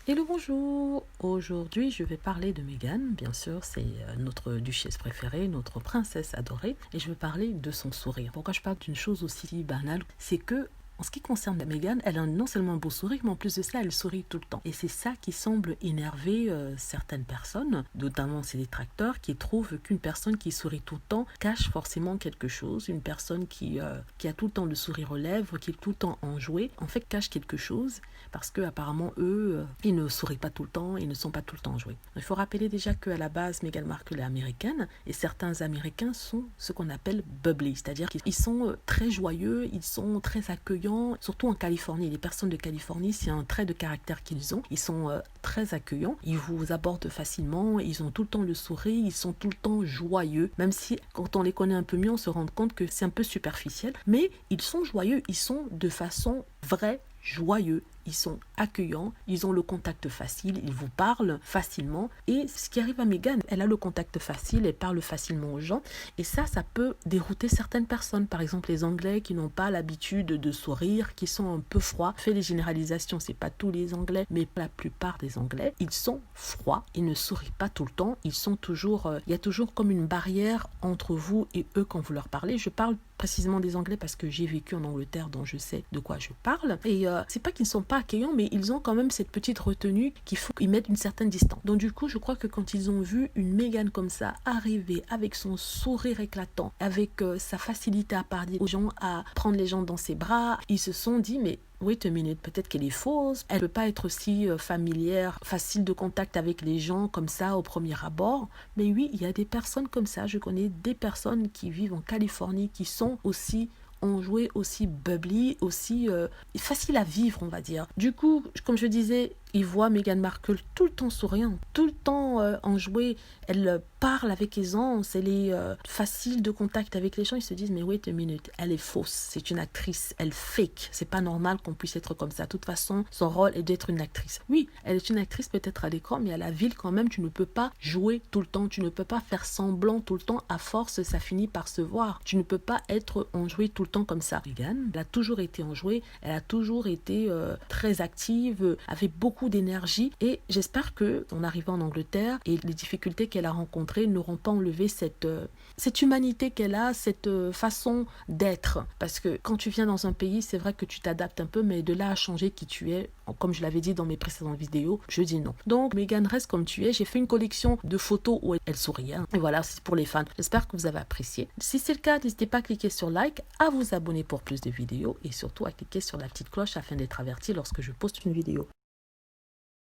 Hello, bonjour. Aujourd'hui, je vais parler de Meghan. Bien sûr, c'est notre duchesse préférée, notre princesse adorée. Et je vais parler de son sourire. Pourquoi je parle d'une chose aussi banale? C'est que en ce qui concerne Meghan, elle a non seulement un beau sourire, mais en plus de ça, elle sourit tout le temps. Et c'est ça qui semble énerver certaines personnes, notamment ses détracteurs, qui trouvent qu'une personne qui sourit tout le temps cache forcément quelque chose. Une personne qui a tout le temps le sourire aux lèvres, qui est tout le temps enjouée, en fait cache quelque chose, parce que apparemment eux, ils ne sourient pas tout le temps, ils ne sont pas tout le temps enjoués. Il faut rappeler déjà qu'à la base, Meghan Markle est américaine, et certains Américains sont ce qu'on appelle bubbly, c'est-à-dire qu'ils sont très joyeux, ils sont très accueillants, surtout en Californie. Les personnes de Californie, c'est un trait de caractère qu'ils ont. Ils sont très accueillants, ils vous abordent facilement, ils ont tout le temps le sourire, ils sont tout le temps joyeux, même si quand on les connaît un peu mieux, on se rend compte que c'est un peu superficiel, mais ils sont joyeux, ils sont de façon vraie, joyeux, ils sont accueillants, ils ont le contact facile, ils vous parlent facilement. Et ce qui arrive à Meghan, elle a le contact facile, elle parle facilement aux gens, et ça peut dérouter certaines personnes. Par exemple, les Anglais qui n'ont pas l'habitude de sourire, qui sont un peu froids. Je fais des généralisations, c'est pas tous les Anglais, mais la plupart des Anglais, ils sont froids, ils ne sourient pas tout le temps, ils sont toujours, il y a toujours comme une barrière entre vous et eux quand vous leur parlez. Je parle précisément des Anglais parce que j'ai vécu en Angleterre, donc je sais de quoi je parle. Et c'est pas qu'ils ne sont pas accueillants, mais ils ont quand même cette petite retenue qu'il faut qu'ils mettent une certaine distance. Donc du coup, je crois que quand ils ont vu une Meghan comme ça arriver avec son sourire éclatant, avec sa facilité à parler aux gens, à prendre les gens dans ses bras, ils se sont dit, mais wait a minute, peut-être qu'elle est fausse, elle ne peut pas être aussi familière, facile de contact avec les gens comme ça au premier abord. Mais oui, il y a des personnes comme ça, je connais des personnes qui vivent en Californie, qui sont aussi enjouées, aussi bubbly, aussi facile à vivre, on va dire. Du coup, comme je disais, ils voient Meghan Markle tout le temps souriant, tout le temps enjouée, elle parle avec aisance, elle est facile de contact avec les gens, ils se disent mais wait a minute, elle est fausse, c'est une actrice, elle fake, c'est pas normal qu'on puisse être comme ça. De toute façon, son rôle est d'être une actrice. Oui, elle est une actrice peut-être à l'écran, mais à la ville quand même, tu ne peux pas jouer tout le temps, tu ne peux pas faire semblant tout le temps, à force ça finit par se voir. Tu ne peux pas être enjouée tout le temps comme ça. Meghan, elle a toujours été enjouée, elle a toujours été très active, avec beaucoup d'énergie, et j'espère que en arrivant en Angleterre et les difficultés qu'elle a rencontrées n'auront pas enlevé cette humanité qu'elle a, cette façon d'être, parce que quand tu viens dans un pays, c'est vrai que tu t'adaptes un peu, mais de là à changer qui tu es, comme je l'avais dit dans mes précédentes vidéos, je dis non. Donc Meghan, reste comme tu es. J'ai fait une collection de photos où elle sourit, hein. Et voilà, c'est pour les fans. J'espère que vous avez apprécié. Si c'est le cas, n'hésitez pas à cliquer sur like, à vous abonner pour plus de vidéos, et surtout à cliquer sur la petite cloche afin d'être averti lorsque je poste une vidéo.